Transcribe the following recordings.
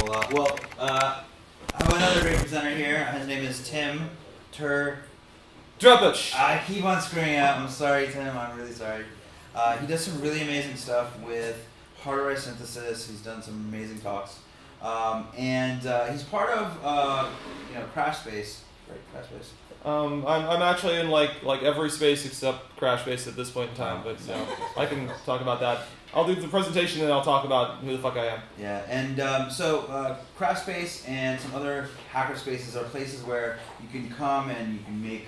I have another great presenter here. His name is Tim Trzepacz. I keep on screwing up. I'm sorry, Tim. I'm really sorry. He does some really amazing stuff with hardware synthesis. He's done some amazing talks, and he's part of Crashspace, right? Crashspace. I'm actually in like every space except Crashspace at this point in time, but I can talk about that. I'll do the presentation and I'll talk about who the fuck I am. Yeah, and so Crashspace and some other hackerspaces are places where you can come and you can make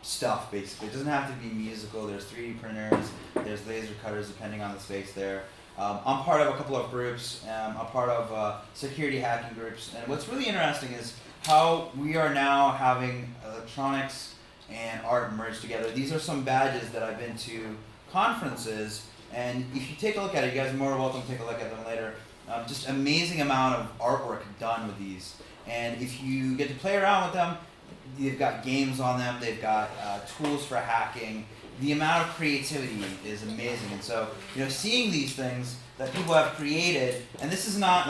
stuff, basically. It doesn't have to be musical. There's 3D printers, there's laser cutters, depending on the space there. I'm part of a couple of groups. I'm part of security hacking groups, and what's really interesting is how we are now having electronics and art merged together. These are some badges that I've been to conferences, and if you take a look at it, you guys are more welcome to take a look at them later. Just amazing amount of artwork done with these, and if you get to play around with them, they've got games on them, they've got tools for hacking. The amount of creativity is amazing, and so seeing these things that people have created, and this is not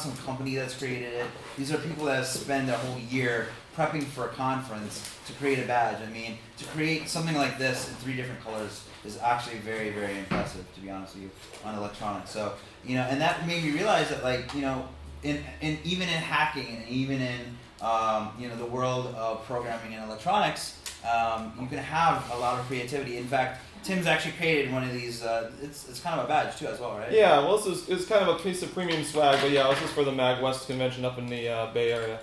some company that's created it. These are people that have spent a whole year prepping for a conference to create a badge. I mean, to create something like this in 3 different colors is actually very, very impressive, to be honest with you, on electronics. So and that made me realize that in even in hacking and even in the world of programming and electronics, you can have a lot of creativity. In fact, Tim's actually created one of these. It's kind of a badge too, as well, right? Yeah, well, it's kind of a piece of premium swag, but yeah, this is for the Mag West convention up in the Bay Area,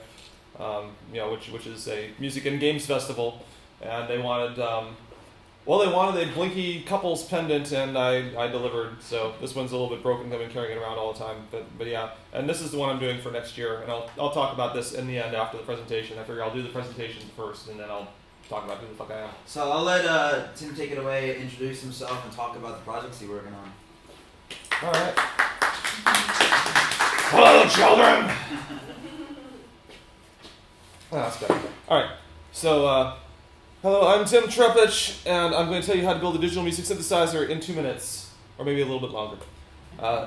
which is a music and games festival, and they wanted a Blinky couples pendant, and I delivered. So this one's a little bit broken. I've been carrying it around all the time, but yeah, and this is the one I'm doing for next year, and I'll talk about this in the end after the presentation. I figure I'll do the presentation first, and then I'll talk about who the fuck I am. So I'll let Tim take it away, introduce himself, and talk about the projects he's working on. All right. Hello, children. That's better. All right. So, hello, I'm Tim Trzepacz, and I'm going to tell you how to build a digital music synthesizer in 2 minutes, or maybe a little bit longer.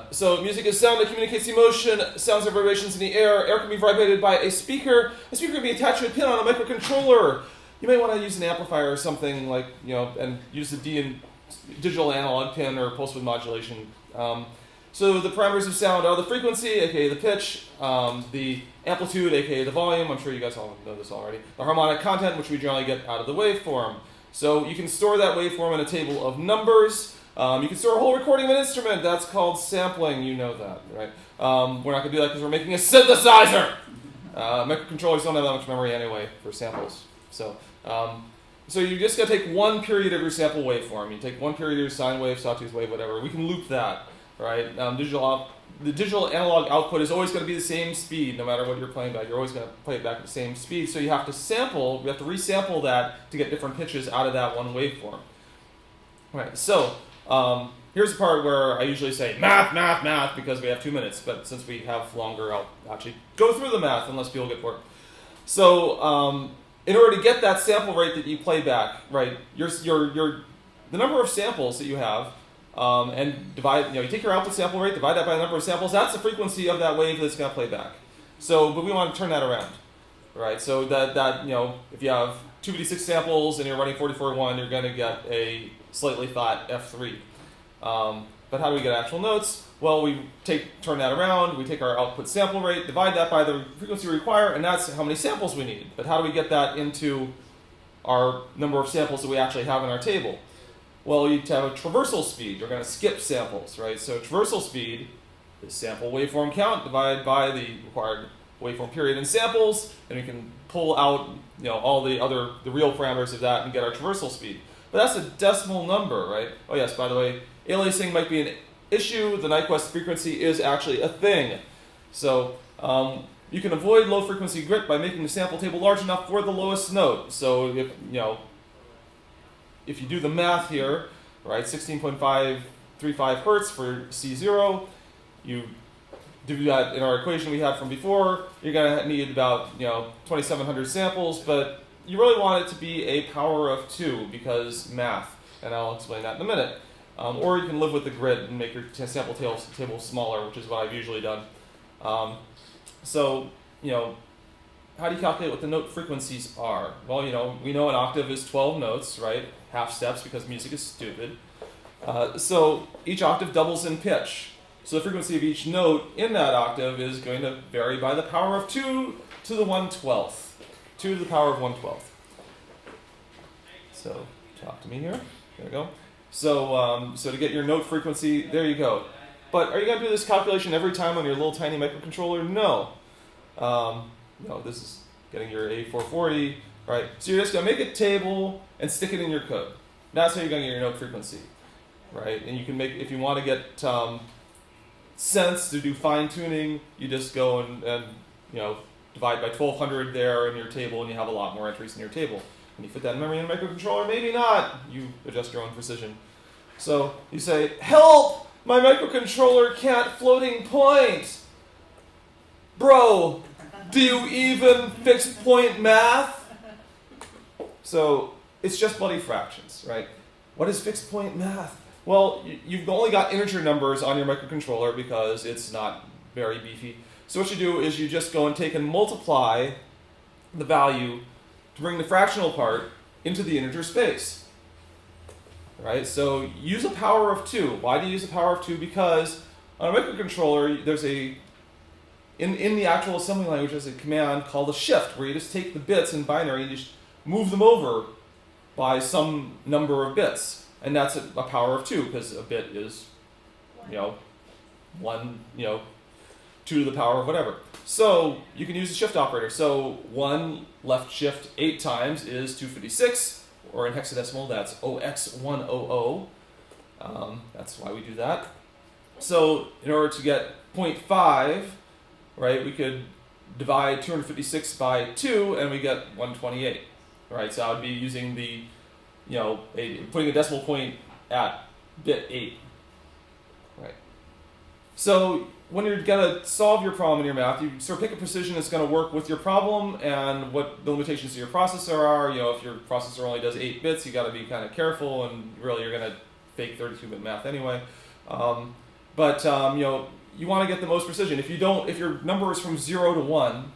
So music is sound that communicates emotion. Sounds are vibrations in the air. Air can be vibrated by a speaker. A speaker can be attached to a pin on a microcontroller. You may want to use an amplifier or something like, and use the digital analog pin or pulse width modulation. So the parameters of sound are the frequency, aka the pitch, the amplitude, aka the volume. I'm sure you guys all know this already. The harmonic content, which we generally get out of the waveform. So you can store that waveform in a table of numbers. You can store a whole recording of an instrument. That's called sampling. You know that, right? We're not going to do that because we're making a synthesizer. Microcontrollers don't have that much memory anyway for samples. So you just got to take one period of your sample waveform. You take one period of your sine wave, sawtooth wave, whatever. We can loop that, right? The digital analog output is always going to be the same speed, no matter what you're playing back. You're always going to play it back at the same speed. So you have to resample that to get different pitches out of that one waveform. Right. So here's the part where I usually say math, math, math, because we have 2 minutes. But since we have longer, I'll actually go through the math unless people get bored. So in order to get that sample rate that you play back, right, the number of samples that you have, and divide, you take your output sample rate, divide that by the number of samples, that's the frequency of that wave that's going to play back. So, but we want to turn that around, right? So that if you have 256 samples and you're running 44.1, you're going to get a slightly thought F3. But how do we get actual notes? Well, we turn that around, we take our output sample rate, divide that by the frequency we require, and that's how many samples we need. But how do we get that into our number of samples that we actually have in our table? Well, you have a traversal speed. You're going to skip samples, right? So traversal speed is sample waveform count divided by the required waveform period in samples, and we can pull out all the real parameters of that and get our traversal speed. But that's a decimal number, right? Oh yes, by the way, aliasing might be an issue. The Nyquist frequency is actually a thing. So you can avoid low frequency grit by making the sample table large enough for the lowest note. So if you do the math here, right, 16.535 hertz for C0, you do that in our equation we had from before, you're going to need about 2,700 samples, but you really want it to be a power of 2 because math, and I'll explain that in a minute. Or you can live with the grid and make your sample table smaller, which is what I've usually done. So, how do you calculate what the note frequencies are? Well, we know an octave is 12 notes, right? Half steps because music is stupid. So each octave doubles in pitch. So the frequency of each note in that octave is going to vary by the power of 2 to the 1/12. 2 to the power of 1/12. So talk to me here. There we go. So to get your note frequency, there you go. But are you going to do this calculation every time on your little tiny microcontroller? No. No, this is getting your A440, right? So you're just going to make a table and stick it in your code. That's how you're going to get your note frequency, right? And you can make, if you want to get cents to do fine tuning, you just go and divide by 1200 there in your table, and you have a lot more entries in your table. When you fit that in memory in a microcontroller, maybe not. You adjust your own precision. So you say, help! My microcontroller can't floating point! Bro, do you even fixed point math? So it's just bloody fractions, right? What is fixed point math? Well, you've only got integer numbers on your microcontroller because it's not very beefy. So what you do is you just go and take and multiply the value to bring the fractional part into the integer space. Right? So use a power of 2. Why do you use a power of 2? Because on a microcontroller, there's in the actual assembly language, there's a command called a shift, where you just take the bits in binary and you just move them over by some number of bits. And that's a power of 2, because a bit is, 1, 2 to the power of whatever. So you can use the shift operator. So 1 left shift 8 times is 256, or in hexadecimal, that's 0x100. That's why we do that. So in order to get 0.5, right, we could divide 256 by 2, and we get 128. Right, so I would be using the, putting a decimal point at bit 8. Right. So when you're going to solve your problem in your math, you sort of pick a precision that's going to work with your problem and what the limitations of your processor are. If your processor only does 8 bits, you got to be kind of careful, and really you're going to fake 32-bit math anyway. But you want to get the most precision. If your number is from 0 to 1,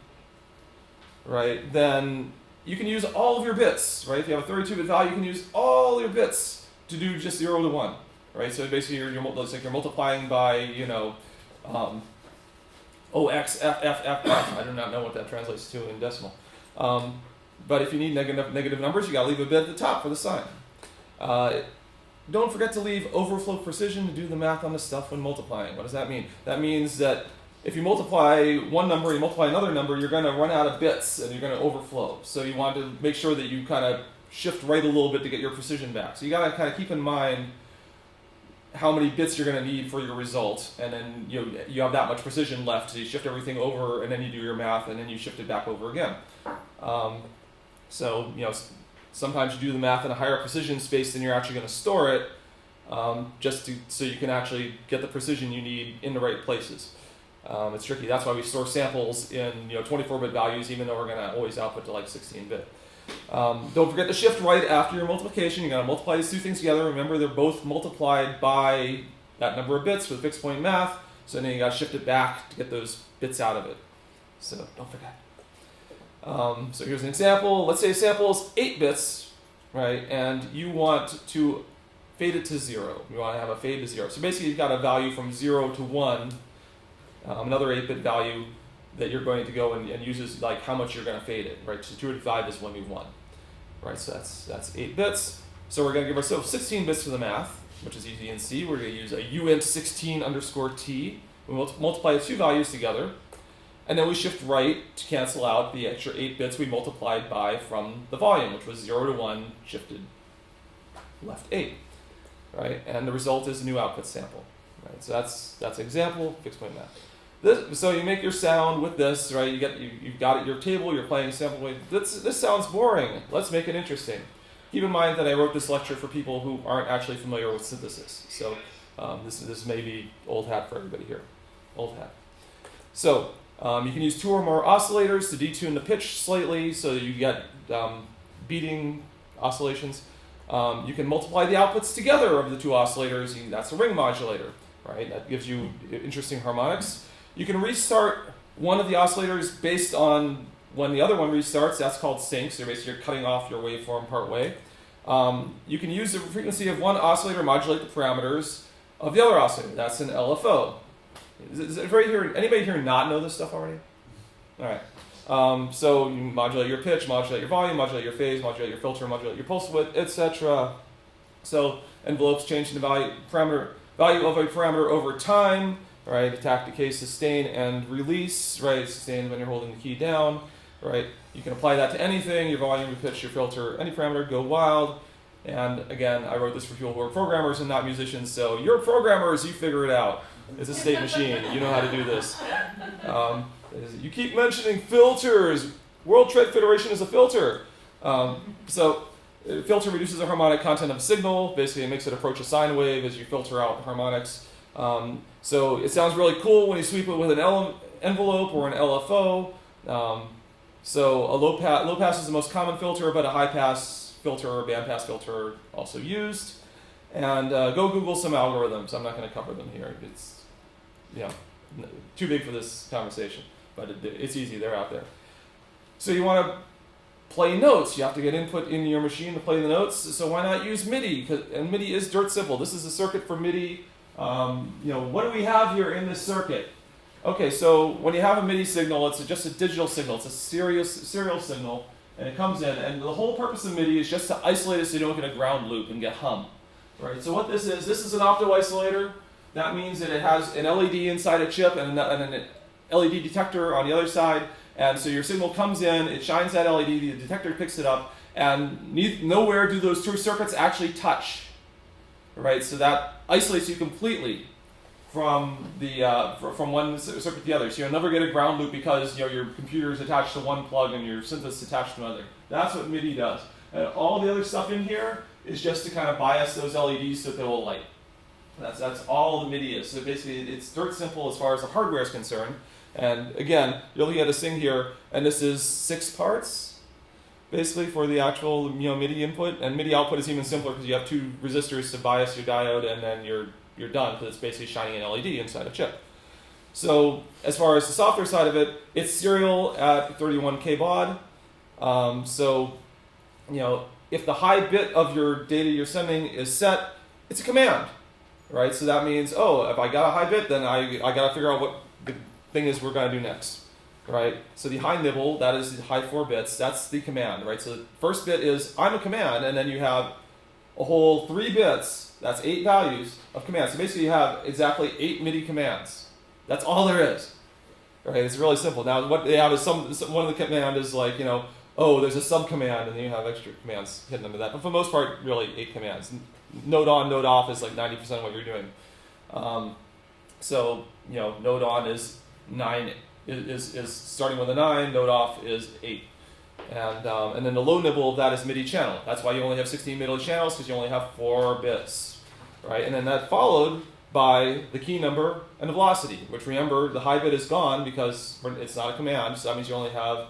right, then you can use all of your bits, right? If you have a 32-bit value, you can use all your bits to do just 0 to 1, right? So basically, you're multiplying by, OXFFFF. I do not know what that translates to in decimal. But if you need negative numbers, you got to leave a bit at the top for the sign. Don't forget to leave overflow precision to do the math on the stuff when multiplying. What does that mean? That means that if you multiply one number and you multiply another number, you're going to run out of bits and you're going to overflow. So you want to make sure that you kind of shift right a little bit to get your precision back. So you got to kind of keep in mind how many bits you're going to need for your result, and then you have that much precision left. So you shift everything over, and then you do your math, and then you shift it back over again. Sometimes you do the math in a higher precision space than you're actually going to store it, so you can actually get the precision you need in the right places. It's tricky. That's why we store samples in 24-bit values, even though we're going to always output to like 16-bit. Don't forget to shift right after your multiplication. You're going to multiply these two things together. Remember, they're both multiplied by that number of bits with fixed point math. So then you got to shift it back to get those bits out of it. So don't forget. So here's an example. Let's say a sample is 8 bits, right? And you want to fade it to 0. You want to have a fade to 0. So basically, you've got a value from 0 to 1, another 8-bit value that you're going to go and use as like how much you're going to fade it, right? So 255 is 1v1, right? So that's 8 bits. So we're going to give ourselves 16 bits for the math, which is easy in C. We're going to use a uint16_t. We multiply the two values together, and then we shift right to cancel out the extra 8 bits we multiplied by from the volume, which was 0 to 1 shifted left 8, right? And the result is a new output sample, right? So that's an example, fixed point math. So you make your sound with this, right? You've got it your table. You're playing a sample wave. This sounds boring. Let's make it interesting. Keep in mind that I wrote this lecture for people who aren't actually familiar with synthesis. So this may be old hat for everybody here. Old hat. So you can use 2 or more oscillators to detune the pitch slightly, so that you get beating oscillations. You can multiply the outputs together of the 2 oscillators. That's a ring modulator, right? That gives you interesting harmonics. You can restart one of the oscillators based on when the other one restarts. That's called sync. So you're basically cutting off your waveform part way. You can use the frequency of one oscillator to modulate the parameters of the other oscillator. That's an LFO. Is anybody here not know this stuff already? All right. So you modulate your pitch, modulate your volume, modulate your phase, modulate your filter, modulate your pulse width, etc. So envelopes change the value of a parameter over time. Right, attack, decay, sustain, and release. Right, sustain when you're holding the key down. Right, you can apply that to anything: your volume, your pitch, your filter, any parameter. Go wild. And again, I wrote this for people who are programmers and not musicians. So you're programmers, you figure it out. It's a state machine. You know how to do this. You keep mentioning filters. World Trade Federation is a filter. So filter reduces the harmonic content of a signal. Basically, it makes it approach a sine wave as you filter out harmonics. So it sounds really cool when you sweep it with an envelope or an LFO. So a low pass is the most common filter, but a high pass filter or band pass filter are also used. And go Google some algorithms. I'm not going to cover them here. It's too big for this conversation, but it's easy. They're out there. So you want to play notes. You have to get input in your machine to play the notes. So why not use MIDI? And MIDI is dirt simple. This is a circuit for MIDI. What do we have here in this circuit? Okay, so when you have a MIDI signal, it's just a digital signal. It's a serial signal, and it comes in. And the whole purpose of MIDI is just to isolate it so you don't get a ground loop and get hum. Right? So what this is an opto-isolator. That means that it has an LED inside a chip and an LED detector on the other side. And so your signal comes in, it shines that LED, the detector picks it up, and nowhere do those two circuits actually touch. Right? So that isolates you completely from from one circuit to the other. So you'll never get a ground loop because your computer is attached to one plug and your synth is attached to another. That's what MIDI does. And all the other stuff in here is just to kind of bias those LEDs so that they will light. That's all the MIDI is. So basically, it's dirt simple as far as the hardware is concerned. And again, you're looking at this thing here, and this is 6 parts, basically, for the actual MIDI input. And MIDI output is even simpler because you have 2 resistors to bias your diode, and then you're done because it's basically shining an LED inside a chip. So as far as the software side of it, it's serial at 31K baud. If the high bit of your data you're sending is set, it's a command, right? So that means, if I got a high bit, then I got to figure out what the thing is we're going to do next, right? So the high nibble, that is the high 4 bits, that's the command, right? So the first bit is, I'm a command, and then you have a whole 3 bits, that's 8 values of commands. So basically you have exactly 8 MIDI commands. That's all there is, right? It's really simple. Now what they have is one of the command is like, there's a subcommand, and then you have extra commands hidden under that. But for the most part, really 8 commands. Node on, node off is like 90% of what you're doing. Node on is 9, is starting with a 9, node off is 8. And then the low nibble of that is MIDI channel. That's why you only have 16 MIDI channels, because you only have 4 bits, right? And then that followed by the key number and the velocity, which remember, the high bit is gone because it's not a command, so that means you only have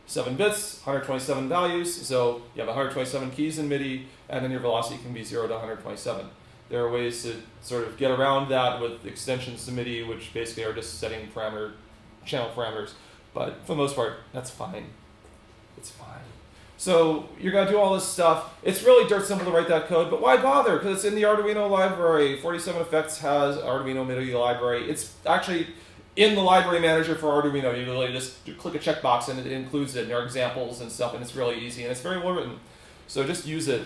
7 bits, 127 values, so you have 127 keys in MIDI, and then your velocity can be 0 to 127. There are ways to sort of get around that with extensions to MIDI, which basically are just setting channel parameters, but for the most part, that's fine. It's fine. So you're going to do all this stuff. It's really dirt simple to write that code, but why bother? Because it's in the Arduino library. 47 Effects has Arduino MIDI library. It's actually in the library manager for Arduino. You literally just click a checkbox and it includes it, and there are examples and stuff, and it's really easy, and it's very well written. So just use it.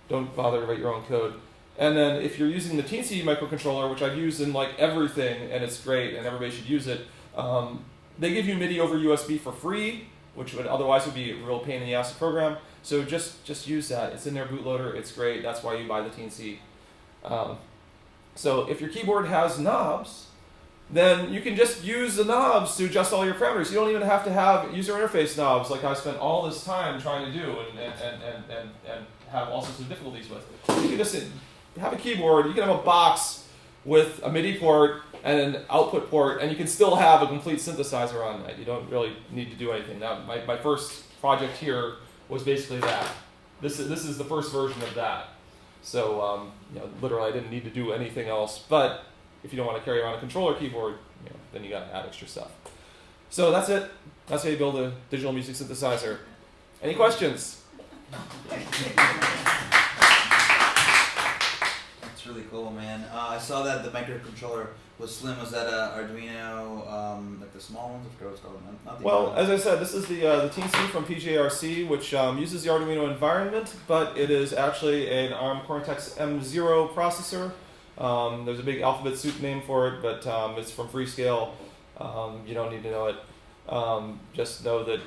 Don't bother to write your own code. And then if you're using the Teensy microcontroller, which I've used in like everything, and it's great, and everybody should use it, they give you MIDI over USB for free, which would otherwise be a real pain in the ass to program. So just use that. It's in their bootloader. It's great. That's why you buy the Teensy. So if your keyboard has knobs, then you can just use the knobs to adjust all your parameters. You don't even have to have user interface knobs like I spent all this time trying to do and have all sorts of difficulties with. You can just have a keyboard. You can have a box with a MIDI port and an output port, and you can still have a complete synthesizer on that. You don't really need to do anything. Now, my first project here was basically that. This is the first version of that. So literally I didn't need to do anything else. But if you don't want to carry around a controller keyboard, then you got to add extra stuff. So that's it. That's how you build a digital music synthesizer. Any questions? That's really cool, man. I saw that the microcontroller was slim. Was that a Arduino, like the small ones? I forgot what it's called. Not the Well, as I said, this is the TC from PJRC, which uses the Arduino environment, but it is actually an ARM Cortex M0 processor. There's a big alphabet soup name for it, but it's from Freescale. You don't need to know it. Just know that,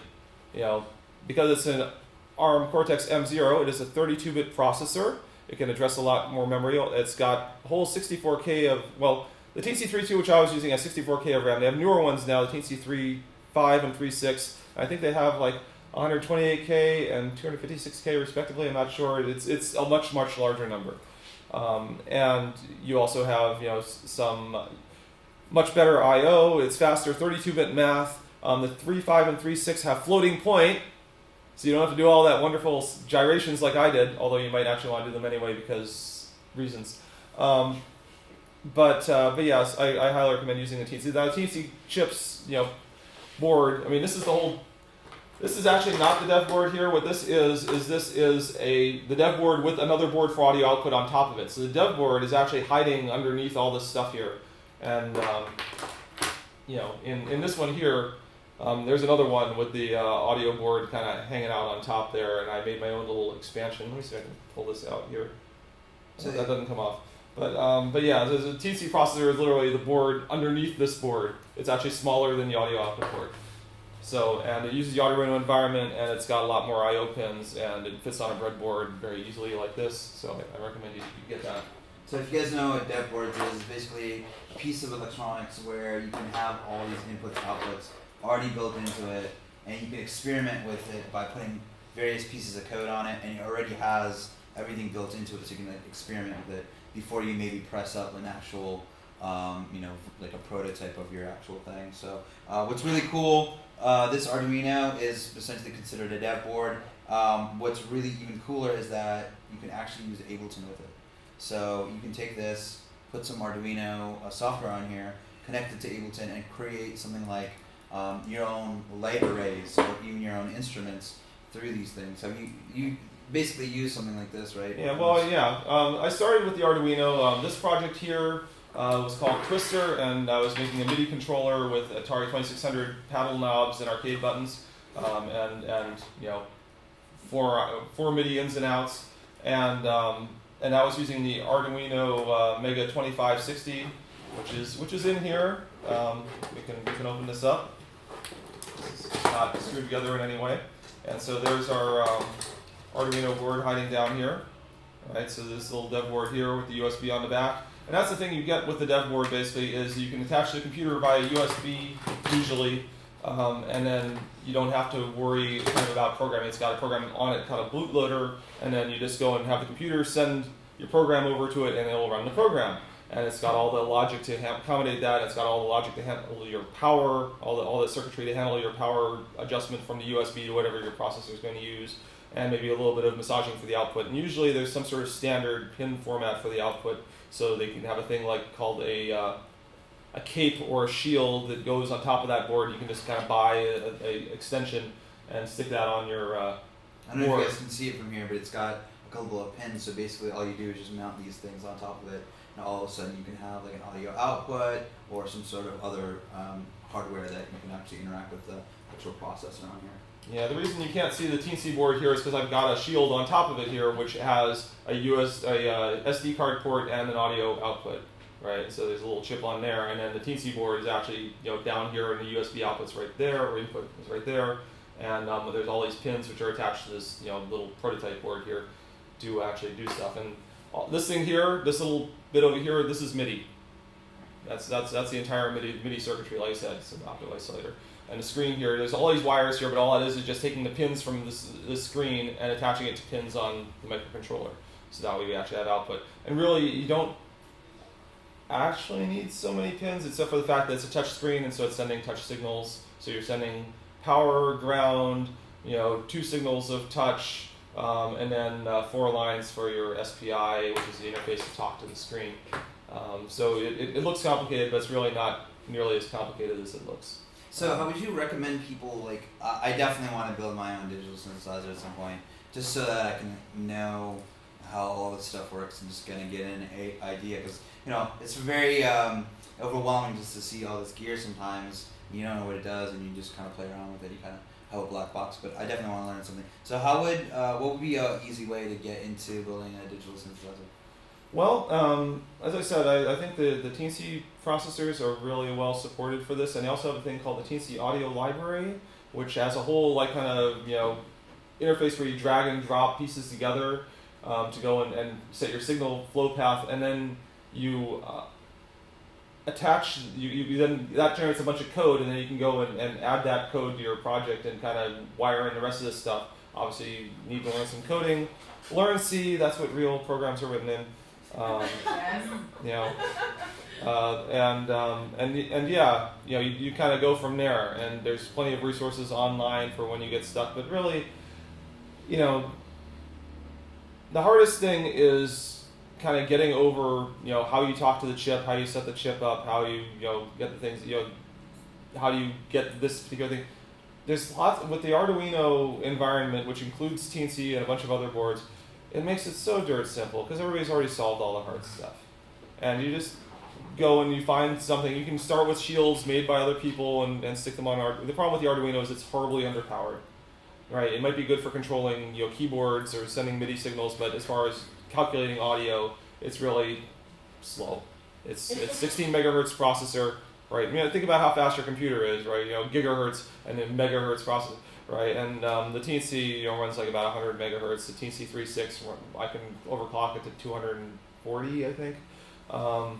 because it's an ARM Cortex M0, it is a 32-bit processor. It can address a lot more memory. It's got a whole 64K of, the TC32, which I was using, has 64K of RAM. They have newer ones now, the TC35 and 36. I think they have like 128K and 256K respectively. I'm not sure. It's a much larger number. And you also have some much better I/O. It's faster, 32-bit math. The 3.5 and 3.6 have floating point, so you don't have to do all that wonderful gyrations like I did. Although you might actually want to do them anyway because reasons. But yes, I highly recommend using the TC. The TC chips, board. I mean, this is actually not the dev board here. What this is the dev board with another board for audio output on top of it. So the dev board is actually hiding underneath all this stuff here. And in this one here, there's another one with the audio board kind of hanging out on top there, and I made my own little expansion. Let me see if I can pull this out here. So that doesn't come off. But yeah, the TC processor is literally the board underneath this board. It's actually smaller than the audio output board. So, and it uses the Arduino environment, and it's got a lot more I/O pins, and it fits on a breadboard very easily like this. So I recommend you get that. So if you guys know what dev boards is, it's basically a piece of electronics where you can have all these inputs, outputs already built into it, and you can experiment with it by putting various pieces of code on it, and it already has everything built into it, so you can experiment with it before you maybe press up an actual, like a prototype of your actual thing. So what's really cool, this Arduino is essentially considered a dev board. What's really even cooler is that you can actually use Ableton with it. So you can take this, put some Arduino software on here, connect it to Ableton, and create something like your own light arrays or even your own instruments through these things. So you basically use something like this, right? Yeah, well, yeah. I started with the Arduino. This project here was called Twister, and I was making a MIDI controller with Atari 2600 paddle knobs and arcade buttons, and four MIDI ins and outs, and I was using the Arduino Mega 2560, which is in here. We can open this up. It's not screwed together in any way, and so there's our Arduino board hiding down here. Right, so this little dev board here with the USB on the back. And that's the thing you get with the dev board basically is you can attach the computer via USB usually, and then you don't have to worry kind of about programming. It's got a program on it called a bootloader, and then you just go and have the computer send your program over to it and it'll run the program. And it's got all the logic to accommodate that. It's got all the logic to handle your power, all the circuitry to handle your power adjustment from the USB to whatever your processor is going to use, and maybe a little bit of massaging for the output. And usually there's some sort of standard pin format for the output, so they can have a thing called a cape or a shield that goes on top of that board. You can just kind of buy a extension and stick that on your I don't know if you guys can see it from here, but it's got a couple of pins, so basically all you do is just mount these things on top of it, and all of a sudden you can have like an audio output or some sort of other hardware that you can actually interact with the actual processor on here. Yeah, the reason you can't see the TC board here is because I've got a shield on top of it here, which has a SD card port and an audio output, right? So there's a little chip on there, and then the TC board is actually down here, and the USB output's right there, or input is right there, and there's all these pins which are attached to this little prototype board here to actually do stuff. And this thing here, this little bit over here, this is MIDI. That's the entire MIDI circuitry, like I said. It's an optical isolator. And the screen here, there's all these wires here, but all it is just taking the pins from this screen and attaching it to pins on the microcontroller. So that way we actually have output. And really, you don't actually need so many pins, except for the fact that it's a touch screen, and so it's sending touch signals. So you're sending power, ground, 2 signals of touch, and then 4 lines for your SPI, which is the interface to talk to the screen. So it looks complicated, but it's really not nearly as complicated as it looks. So how would you recommend people, like, I definitely want to build my own digital synthesizer at some point, just so that I can know how all this stuff works and just kind of get an idea, because, you know, it's very overwhelming just to see all this gear sometimes. You don't know what it does, and you just kind of play around with it. You kind of have a black box, but I definitely want to learn something. So how would, what would be an easy way to get into building a digital synthesizer? Well, as I said, I think the TNC processors are really well supported for this, and they also have a thing called the TNC Audio Library, which has a whole like kind of interface where you drag and drop pieces together to go and set your signal flow path, and then you attach you then that generates a bunch of code, and then you can go and add that code to your project and kind of wire in the rest of this stuff. Obviously, you need to learn some coding, learn C. That's what real programs are written in. Yes. And yeah, you kind of go from there, and there's plenty of resources online for when you get stuck. But really, the hardest thing is kind of getting over, how you talk to the chip, how you set the chip up, how you, get the things, how do you get this particular thing. There's lots with the Arduino environment, which includes TNC and a bunch of other boards. It makes it so dirt simple because everybody's already solved all the hard stuff, and you just go and you find something. You can start with shields made by other people and stick them on The problem with the Arduino is it's horribly underpowered, right? It might be good for controlling keyboards or sending MIDI signals, but as far as calculating audio, it's really slow. It's 16 megahertz processor, right? Think about how fast your computer is, right? Gigahertz and then megahertz processor. Right, and the TNC runs like about 100 megahertz. The TNC 3.6, I can overclock it to 240, I think. So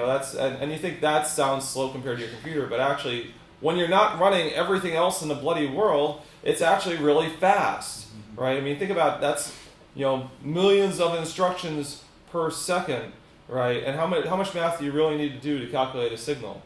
that's and you think that sounds slow compared to your computer, but actually, when you're not running everything else in the bloody world, it's actually really fast, right? I mean, think about that's millions of instructions per second, right? And how much math do you really need to do to calculate a signal,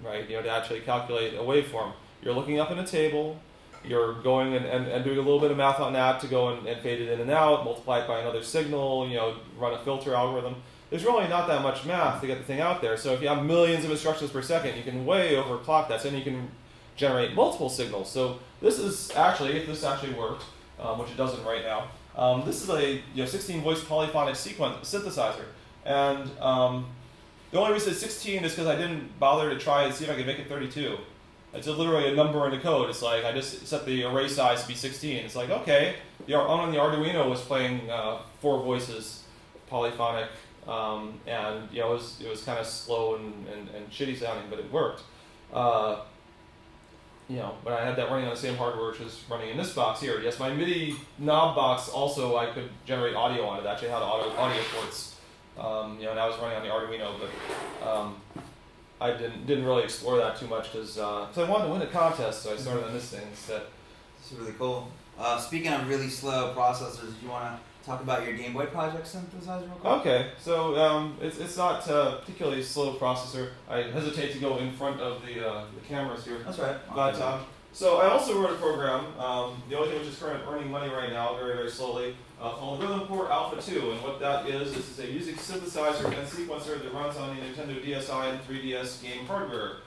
right? To actually calculate a waveform. You're looking up in a table. You're going and doing a little bit of math on that to go and fade it in and out, multiply it by another signal, run a filter algorithm. There's really not that much math to get the thing out there. So if you have millions of instructions per second, you can way overclock that, so then you can generate multiple signals. So this is actually, if this actually worked, which it doesn't right now, this is a 16-voice polyphonic synthesizer. And the only reason it's 16 is because I didn't bother to try and see if I could make it 32. It's literally a number in the code. It's like I just set the array size to be 16. It's like, okay, on the Arduino was playing 4 voices, polyphonic, and it was kind of slow and shitty sounding, but it worked. But I had that running on the same hardware which was running in this box here. Yes, my MIDI knob box also I could generate audio on it. Actually had audio ports. And I was running on the Arduino, but I didn't really explore that too much because I wanted to win a contest, so I started on this thing instead. This is really cool. Speaking of really slow processors, do you want to talk about your Game Boy project synthesizer real quick? Okay, so it's not a particularly slow processor. I hesitate to go in front of the cameras here. That's right. But so I also wrote a program, the only thing which is currently earning money right now, very, very slowly, called Rhythm Port Alpha 2. And what that is a music synthesizer and sequencer that runs on the Nintendo DSi and 3DS game hardware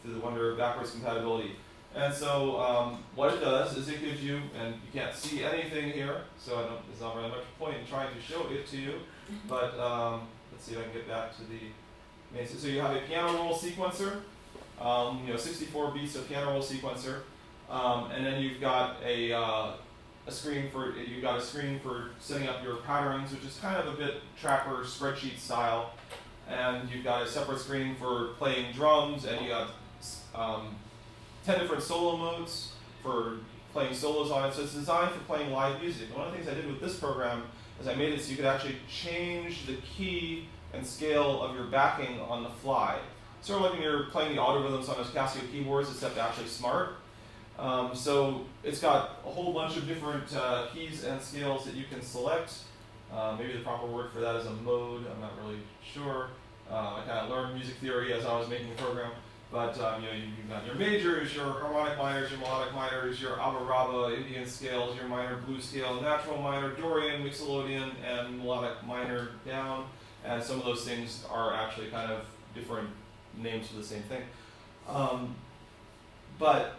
through the wonder of backwards compatibility. And so what it does is it gives you, and you can't see anything here, so there's not really much point in trying to show it to you, but let's see if I can get back to the main. So you have a piano roll sequencer, 64 beats of piano roll sequencer, and then you've got a screen for setting up your patterns, which is kind of a bit tracker spreadsheet style, and you've got a separate screen for playing drums, and you got 10 different solo modes for playing solos on it. So it's designed for playing live music. And one of the things I did with this program is I made it so you could actually change the key and scale of your backing on the fly. Sort of like when you're playing the auto rhythms on those Casio keyboards, except actually smart. So it's got a whole bunch of different keys and scales that you can select. Maybe the proper word for that is a mode. I'm not really sure. I kind of learned music theory as I was making the program. But you've got your majors, your harmonic minors, your melodic minors, your Abba-Raba, Indian scales, your minor blues scale, natural minor, Dorian, Mixolydian, and melodic minor down. And some of those things are actually kind of different names for the same thing. but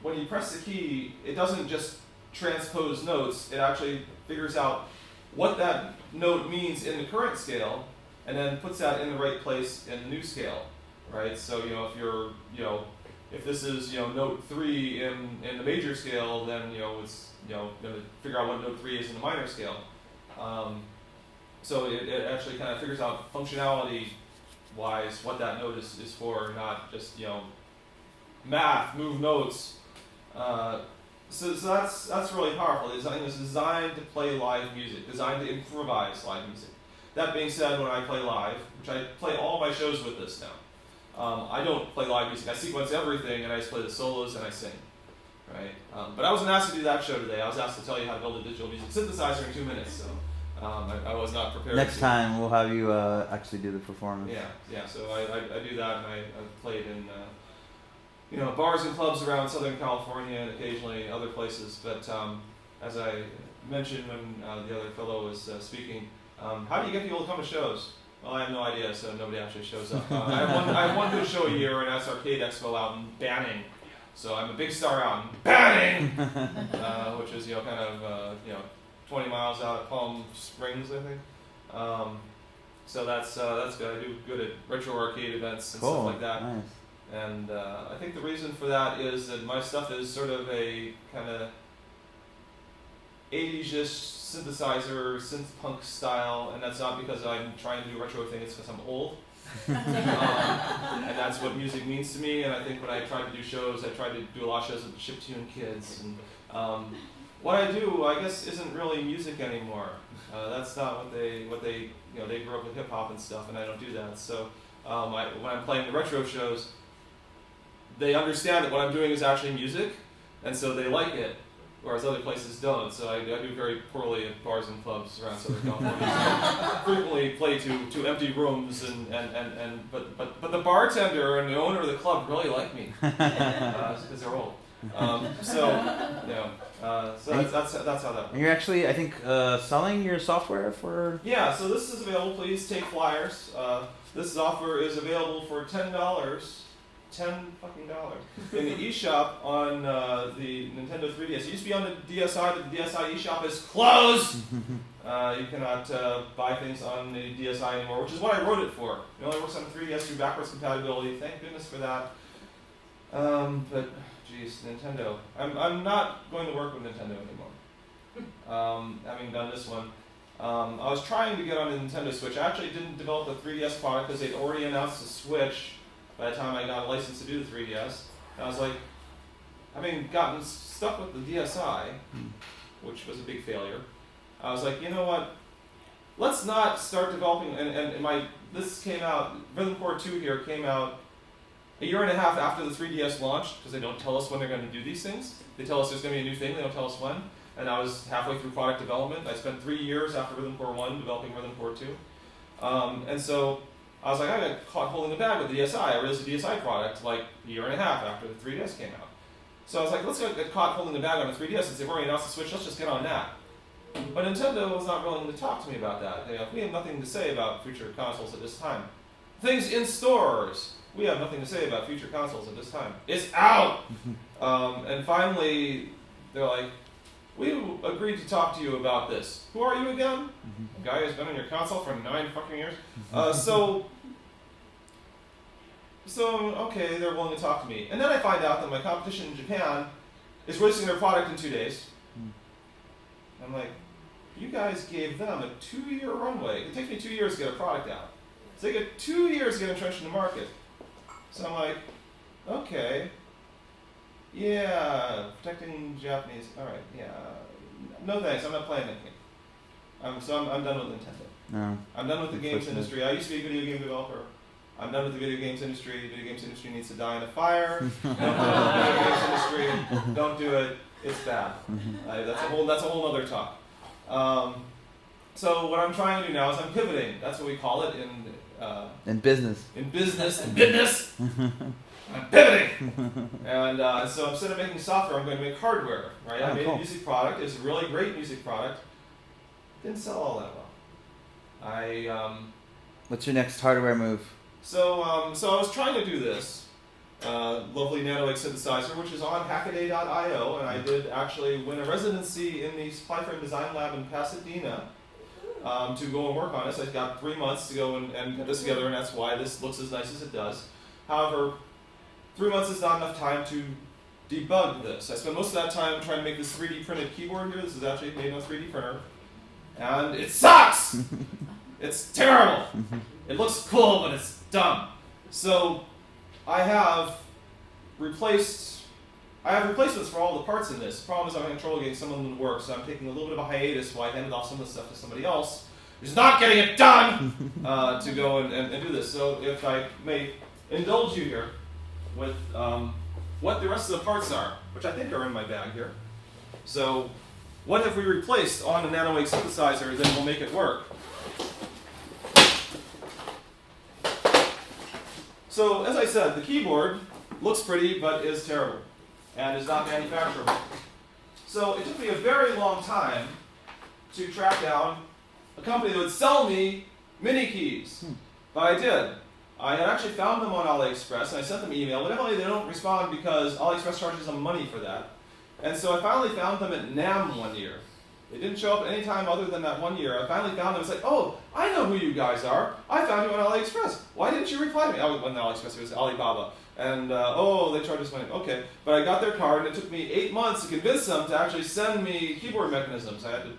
when you press the key, it doesn't just transpose notes. It actually figures out what that note means in the current scale, and then puts that in the right place in the new scale, right? So if you're if this is note 3 in the major scale, then it's going to figure out what note 3 is in the minor scale. So it actually kind of figures out functionality wise what that note is for, not just math, move notes. So that's really powerful. Design is designed to play live music, designed to improvise live music. That being said, when I play live, which I play all my shows with this now, I don't play live music. I sequence everything and I just play the solos and I sing, right? But I wasn't asked to do that show today. I was asked to tell you how to build a digital music synthesizer in 2 minutes, so I was not prepared. Next time we'll have you actually do the performance. Yeah. So I do that, and I played in bars and clubs around Southern California and occasionally other places. But as I mentioned when the other fellow was speaking, how do you get people to come to shows? Well, I have no idea, so nobody actually shows up. I have one good show a year, and that's Arcade Expo out in Banning. So I'm a big star out in Banning, which is 20 miles out of Palm Springs, I think. So that's good. I do good at retro arcade events and stuff like that. Nice. And I think the reason for that is that my stuff is sort of a kind of 80s-ish synthesizer, synth punk style, and that's not because I'm trying to do a retro thing, it's because I'm old. And that's what music means to me, and I think when I tried to do shows, I tried to do a lot of shows with the chiptune kids. And what I do, I guess, isn't really music anymore. That's not what they they grew up with hip hop and stuff, and I don't do that. So when I'm playing the retro shows, they understand that what I'm doing is actually music, and so they like it, whereas other places don't. So I do very poorly at bars and clubs around Southern California. So I frequently play to empty rooms, but the bartender and the owner of the club really like me because they're old. So that's how that works. And you're actually, I think, selling your software for... Yeah, so this is available. Please take flyers. This software is available for $10. $10 in the eShop on the Nintendo 3DS. It used to be on the DSi, but the DSi eShop is closed. You cannot buy things on the DSi anymore, which is what I wrote it for. It only works on 3DS through backwards compatibility. Thank goodness for that. But geez, Nintendo. I'm not going to work with Nintendo anymore. Having done this one. I was trying to get on the Nintendo Switch. I actually didn't develop the 3DS product because they'd already announced the Switch by the time I got a license to do the 3DS. And I was like, having gotten stuck with the DSi, which was a big failure, I was like, you know what? Let's not start developing, this came out, Rhythm Core 2 here came out a year and a half after the 3DS launched, because they don't tell us when they're going to do these things. They tell us there's going to be a new thing, they don't tell us when. And I was halfway through product development. I spent 3 years after Rhythm Core 1 developing Rhythm Core 2. And so I was like, I got caught holding the bag with the DSi. I released a DSi product like a year and a half after the 3DS came out. So I was like, let's get caught holding the bag on the 3DS since they've already announced the Switch, let's just get on that. But Nintendo was not willing to talk to me about that. We have nothing to say about future consoles at this time. Things in stores. We have nothing to say about future consoles at this time. It's out! And finally, they're like, we agreed to talk to you about this. Who are you again? A guy who's been on your console for 9 fucking years? So, okay, they're willing to talk to me. And then I find out that my competition in Japan is releasing their product in 2 days. I'm like, you guys gave them a 2-year runway. It takes me 2 years to get a product out. So they get 2 years to get entrenched in the market. So I'm like, okay. Yeah, protecting Japanese. All right, yeah. No thanks, I'm not playing that game. So I'm done with Nintendo. No. I'm done with the games industry. I used to be a video game developer. I'm done with the video games industry. The video games industry needs to die in a fire. Don't do it with the video games industry. Don't do it. It's bad. That's a whole other talk. So what I'm trying to do now is I'm pivoting. That's what we call it in business. In business. I'm pivoting. And so instead of making software, I'm going to make hardware. Right? I made a music product. It's a really great music product. Didn't sell all that well. What's your next hardware move? So I was trying to do this, lovely NanoEgg Synthesizer, which is on Hackaday.io, and I did actually win a residency in the Supplyframe Design Lab in Pasadena to go and work on this. I got 3 months to go and get this together, and that's why this looks as nice as it does. However, 3 months is not enough time to debug this. I spent most of that time trying to make this 3D printed keyboard here. This is actually made on a 3D printer. And it sucks! It's terrible! It looks cool, but it's dumb. So I have replacements for all the parts in this. The problem is I'm having trouble getting some of them to work, so I'm taking a little bit of a hiatus while I handed off some of the stuff to somebody else who's not getting it done to go and do this. So if I may indulge you here with what the rest of the parts are, which I think are in my bag here. So what have we replaced on the NanoEgg Synthesizer that will make it work? So as I said, the keyboard looks pretty but is terrible and is not manufacturable. So it took me a very long time to track down a company that would sell me mini keys. But I did. I had actually found them on AliExpress, and I sent them an email, but evidently they don't respond because AliExpress charges them money for that. And so I finally found them at NAMM one year. They didn't show up at any time other than that 1 year. I finally found them. It's like, oh, I know who you guys are. I found you on AliExpress. Why didn't you reply to me? It wasn't AliExpress, it was Alibaba. And, oh, they charged us money. Okay. But I got their card, and it took me 8 months to convince them to actually send me keyboard mechanisms. I had to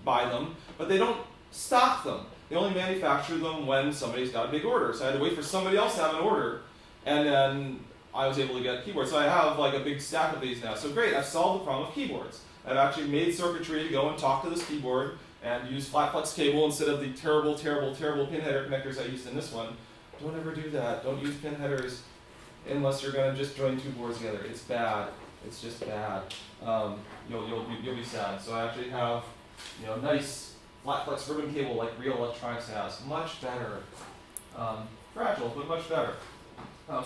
buy them, but they don't stock them. They only manufacture them when somebody's got a big order. So I had to wait for somebody else to have an order, and then I was able to get keyboards. So I have like a big stack of these now. So great, I've solved the problem of keyboards. I've actually made circuitry to go and talk to this keyboard and use flat flex cable instead of the terrible, terrible, terrible pin header connectors I used in this one. Don't ever do that. Don't use pin headers unless you're going to just join two boards together. It's bad. It's just bad. You'll be sad. So I actually have, nice flat flex ribbon cable like real electronics has. Much better. Fragile, but much better.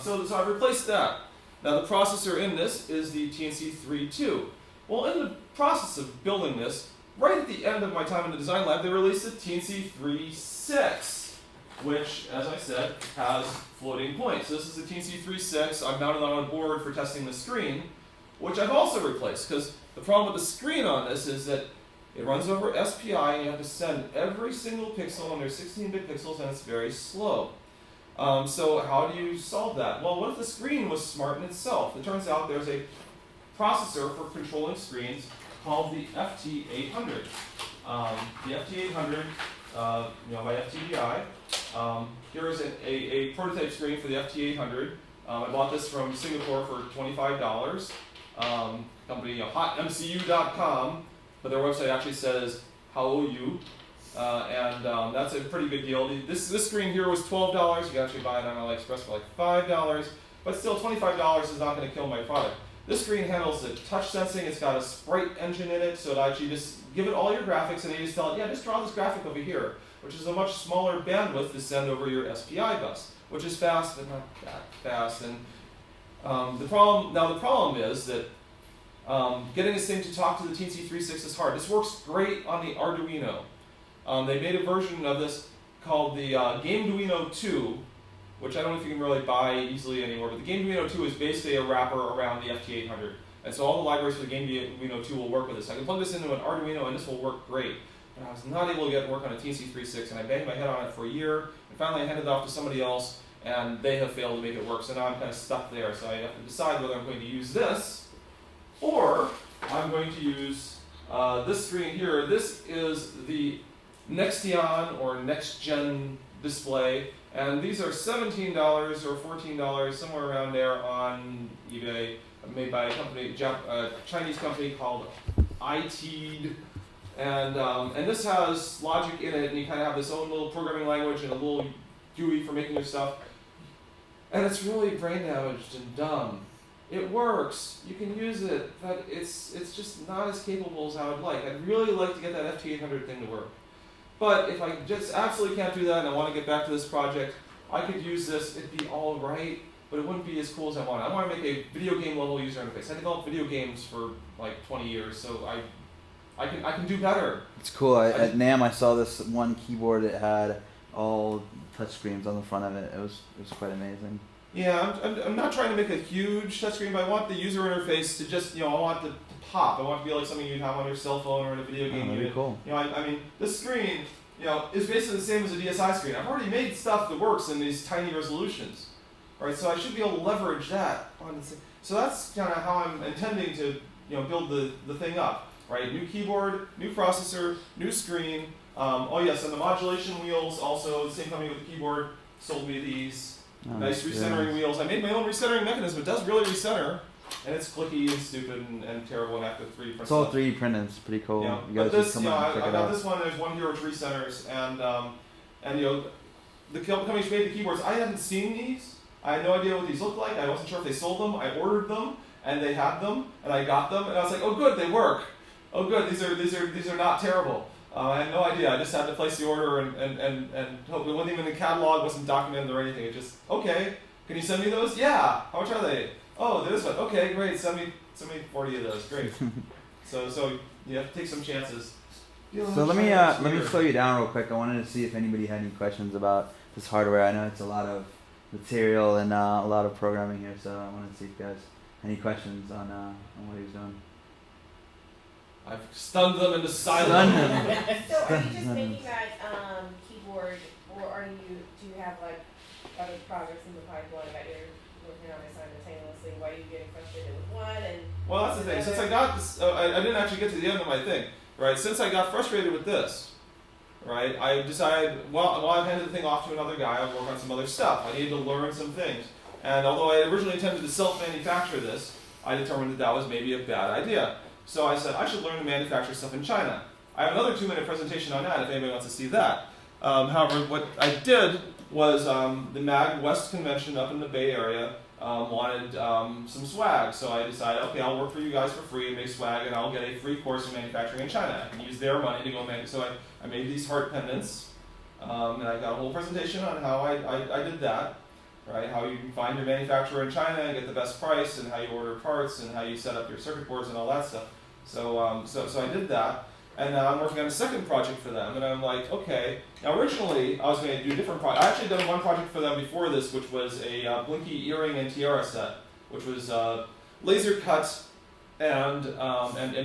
So I've replaced that. Now the processor in this is the TNC32. Well, in the process of building this, right at the end of my time in the design lab, they released the TNC36, which, as I said, has floating points. So this is the TNC36. I've mounted on a board for testing the screen, which I've also replaced, because the problem with the screen on this is that it runs over SPI, and you have to send every single pixel, and there's 16-bit pixels, and it's very slow. So how do you solve that? Well, what if the screen was smart in itself? It turns out there's a processor for controlling screens called the FT800. The FT800, by FTDI. Here is a prototype screen for the FT800. I bought this from Singapore for $25. Company hotmcu.com, but their website actually says how you. And that's a pretty good deal. This screen here was $12. You can actually buy it on AliExpress for like $5, but still $25 is not going to kill my product. This screen handles the touch sensing. It's got a sprite engine in it, so it actually just give it all your graphics, and you just tell it, yeah, just draw this graphic over here, which is a much smaller bandwidth to send over your SPI bus, which is fast, but not that fast. And the problem is that getting this thing to talk to the TNC36 is hard. This works great on the Arduino. They made a version of this called the GameDuino 2, which I don't know if you can really buy easily anymore, but the GameDuino 2 is basically a wrapper around the FT800. And so all the libraries for the GameDuino 2 will work with this. I can plug this into an Arduino and this will work great. But I was not able to get it to work on a TNC36, and I banged my head on it for a year, and finally I handed it off to somebody else, and they have failed to make it work, so now I'm kind of stuck there. So I have to decide whether I'm going to use this, or I'm going to use this screen here. This is the Nextion or Next Gen display, and these are $17 or $14, somewhere around there on eBay, made by a Chinese company called iTeed. And this has logic in it, and you kind of have this own little programming language and a little GUI for making your stuff. And it's really brain damaged and dumb. It works, you can use it, but it's just not as capable as I would like. I'd really like to get that FT800 thing to work. But if I just absolutely can't do that and I want to get back to this project, I could use this, it'd be all right, but it wouldn't be as cool as I want. I want to make a video game level user interface. I developed video games for like 20 years, so I can do better. It's cool. At NAMM I saw this one keyboard. It had all touch screens on the front of it. It was quite amazing. Yeah, I'm not trying to make a huge touchscreen, but I want the user interface to just, I want to pop. I want it to be like something you'd have on your cell phone or in a video game that'd be unit. cool. I mean, this screen, is basically the same as a DSi screen. I've already made stuff that works in these tiny resolutions, right? So I should be able to leverage that on this thing. So that's kind of how I'm intending to, build the thing up, right? New keyboard, new processor, new screen. Oh yes, and the modulation wheels, also the same company with the keyboard sold me these. Nice recentering wheels. I made my own recentering mechanism. It does really recenter, and it's clicky and stupid and terrible and after 3D print. It's all 3D printed. It's pretty cool. You guys but this, should come out and check I it got out. this one. There's one here which recenters, and the company which made the keyboards. I hadn't seen these. I had no idea what these looked like. I wasn't sure if they sold them. I ordered them, and they had them, and I got them, and I was like, oh good, they work. Oh good, these are not terrible. I had no idea. I just had to place the order and hope it wasn't even in the catalog, wasn't documented or anything. It just, okay, can you send me those? Yeah. How much are they? Oh, they're this one. Okay, great. Send me 40 of those. Great. so you have to take some chances. So let me slow you down real quick. I wanted to see if anybody had any questions about this hardware. I know it's a lot of material and a lot of programming here, so I wanted to see if you guys any questions on what he's doing. I've stunned them into silence. So are you just making that keyboard, or do you have like other projects in the pipeline that you're working on simultaneously? Why are you getting frustrated with one? And well, that's the thing. Since I got this, I didn't actually get to the end of my thing, right? Since I got frustrated with this, right, I decided, while I've handed the thing off to another guy, I'll work on some other stuff. I needed to learn some things. And although I originally intended to self-manufacture this, I determined that was maybe a bad idea. So I said, I should learn to manufacture stuff in China. I have another 2-minute presentation on that if anybody wants to see that. However, what I did was the MAG West convention up in the Bay Area wanted some swag. So I decided, okay, I'll work for you guys for free and make swag, and I'll get a free course in manufacturing in China. I can use their money to go make. So I made these heart pendants, and I got a whole presentation on how I did that. Right, how you can find your manufacturer in China and get the best price, and how you order parts, and how you set up your circuit boards and all that stuff. So, so I did that, and now I'm working on a second project for them. And I'm like, okay. Now originally I was going to do different projects. I actually done one project for them before this, which was a blinky earring and tiara set, which was laser cut and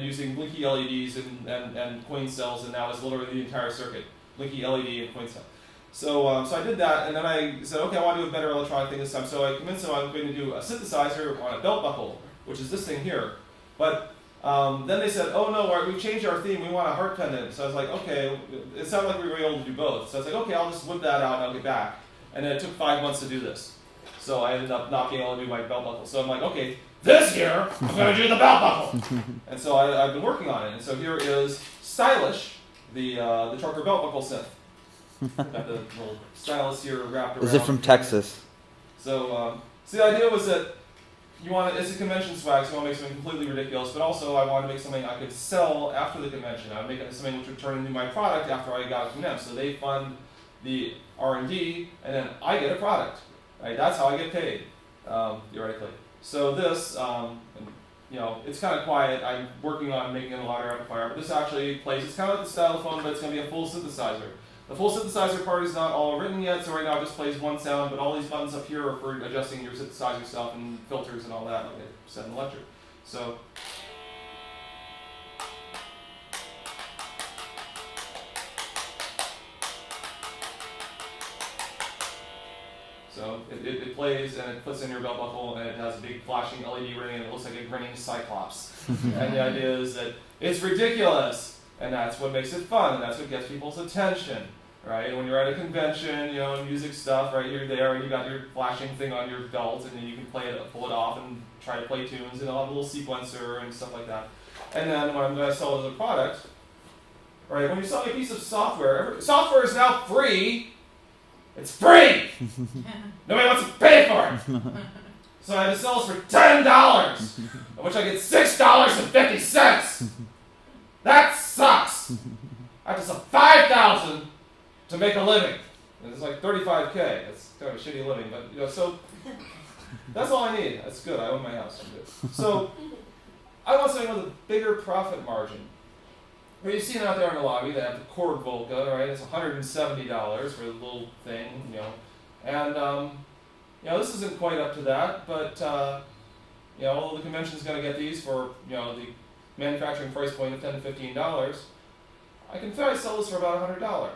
using blinky LEDs and coin cells, and that was literally the entire circuit, blinky LED and coin cell. So, so I did that, and then I said, okay, I want to do a better electronic thing this time. So I convinced them I was going to do a synthesizer on a belt buckle, which is this thing here. But then they said, oh no, we've changed our theme. We want a heart pendant. So I was like, okay, it sounded like we were able to do both. So I was like, okay, I'll just whip that out and I'll get back. And then it took 5 months to do this. So I ended up not being able to do my belt buckle. So I'm like, okay, this year I'm going to do the belt buckle. And so I've been working on it. And so here is Stylish, the Trucker Belt Buckle Synth. Got the little stylus here wrapped around. Is it from Texas? So, so the idea was that you want it's a convention swag, so you want to make something completely ridiculous, but also I wanted to make something I could sell after the convention. I would make something which would turn into my product after I got it from them. So they fund the R&D, and then I get a product. Right? That's how I get paid, theoretically. So this, it's kind of quiet. I'm working on making a louder amplifier, but this actually plays. It's kind of like the stylophone, but it's going to be a full synthesizer. The full synthesizer part is not all written yet, so right now it just plays one sound, but all these buttons up here are for adjusting your synthesizer stuff and filters and all that, like I said in the lecture. So it plays and it puts in your belt buckle, and it has a big flashing LED ring, and it looks like a grinning cyclops. And the idea is that it's ridiculous. And that's what makes it fun, and that's what gets people's attention, right? When you're at a convention, music stuff, right? You're there, and you got your flashing thing on your belt, and then you can play it, pull it off, and try to play tunes, and I'll have a little sequencer and stuff like that. And then when I'm going to sell it as a product, right? When you're selling a piece of software, software is now free. It's free. Nobody wants to pay for it. So I had to sell this for $10, of which I get $6.50. That sucks! I have to sell $5,000 to make a living. And it's like $35K. It's kind of a shitty living, but so that's all I need. That's good. I own my house. I'm good. So I want something with a bigger profit margin. Well, you've seen out there in the lobby, they have the Cord Volca, right? It's $170 for the little thing, and this isn't quite up to that, but the convention's going to get these for the manufacturing price point of $10 to $15. I can sell this for about $100.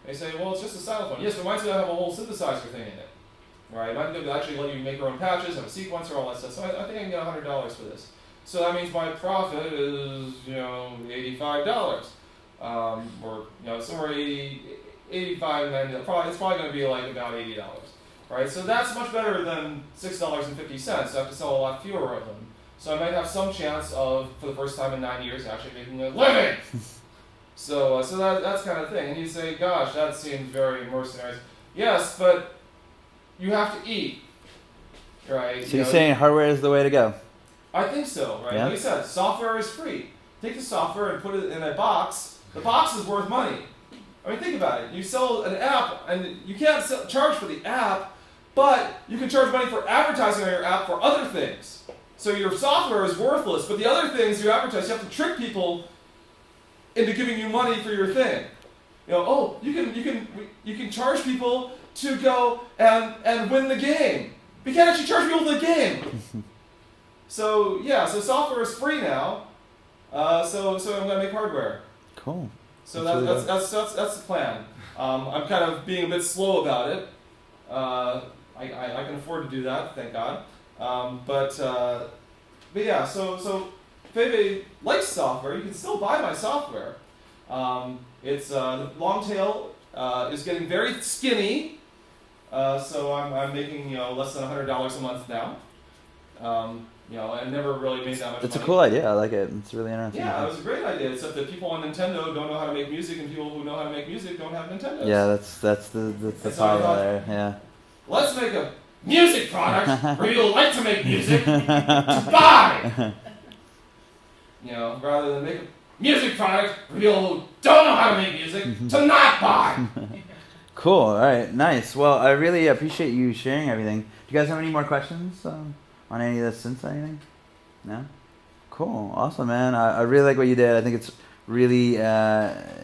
They say, well, it's just a xylophone. Yes, but mine's going to have a whole synthesizer thing in it, right? Mine's going to actually let you make your own patches, have a sequencer, all that stuff. So I think I can get $100 for this. So that means my profit is $85, or somewhere 85, and it's probably going to be like about $80. Right, so that's much better than $6.50. So I have to sell a lot fewer of them. So I might have some chance of, for the first time in 9 years, actually making a living. So that's kind of thing. And you say, gosh, that seems very mercenary. Yes, but you have to eat, right? So you're saying hardware is the way to go? I think so, right? Yeah. Like I said, software is free. Take the software and put it in a box. The box is worth money. I mean, think about it. You sell an app, and you can't charge for the app, but you can charge money for advertising on your app for other things. So your software is worthless, but the other things you advertise, you have to trick people into giving you money for your thing. You can charge people to go and win the game. But you can't actually charge people to the game. So software is free now. So I'm gonna make hardware. Cool. So that's the plan. I'm kind of being a bit slow about it. I can afford to do that, thank God. But yeah, so if anybody likes software, you can still buy my software. It's the long tail is getting very skinny, so I'm making less than $100 a month now. I never really made that much It's money. a cool idea. I like it. It's really interesting. Yeah, it was a great idea. Except that people on Nintendo don't know how to make music, and people who know how to make music don't have Nintendos. Yeah, that's the So I problem thought, there. Yeah. let's make a music product for people who like to make music to buy. Rather than make a music product for people who don't know how to make music to not buy. Cool. All right. Nice. Well, I really appreciate you sharing everything. Do you guys have any more questions on any of the synths or anything? No? Cool. Awesome, man. I really like what you did. I think it's really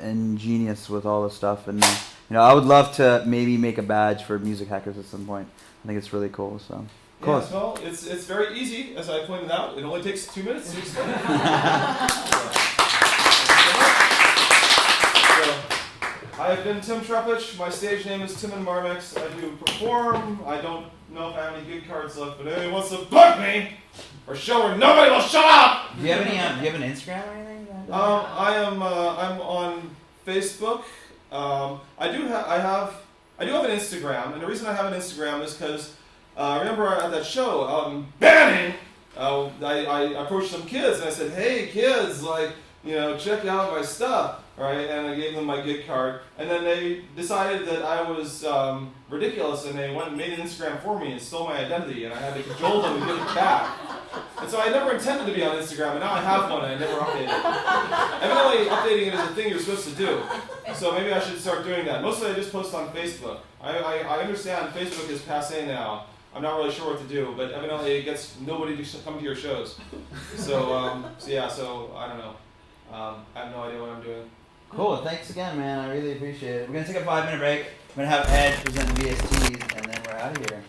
ingenious with all the stuff. And, I would love to maybe make a badge for music hackers at some point. I think it's really cool. So, cool. Yeah, well, it's very easy, as I pointed out. It only takes 2 minutes to explain it. I have been Tim Trzepacz. My stage name is Tim and Marmix. I do perform. I don't know if I have any gig cards left, but anybody wants to book me for a show where nobody will shut up. Do you have any? Do you have an Instagram or anything? I'm on Facebook. I do have an Instagram, and the reason I have an Instagram is because remember at that show out in Banning, I approached some kids and I said, "Hey kids, check out my stuff." Right, and I gave them my gig card, and then they decided that I was ridiculous, and they went and made an Instagram for me and stole my identity, and I had to cajole them to give it back. And so I never intended to be on Instagram, and now I have one, and I never updated it. Evidently, updating it is a thing you're supposed to do, so maybe I should start doing that. Mostly I just post on Facebook. I understand Facebook is passé now. I'm not really sure what to do, but evidently it gets nobody to come to your shows. So I don't know. I have no idea what I'm doing. Cool. Thanks again, man. I really appreciate it. We're going to take a 5-minute break. I'm going to have Ed present the VSTs, and then we're out of here.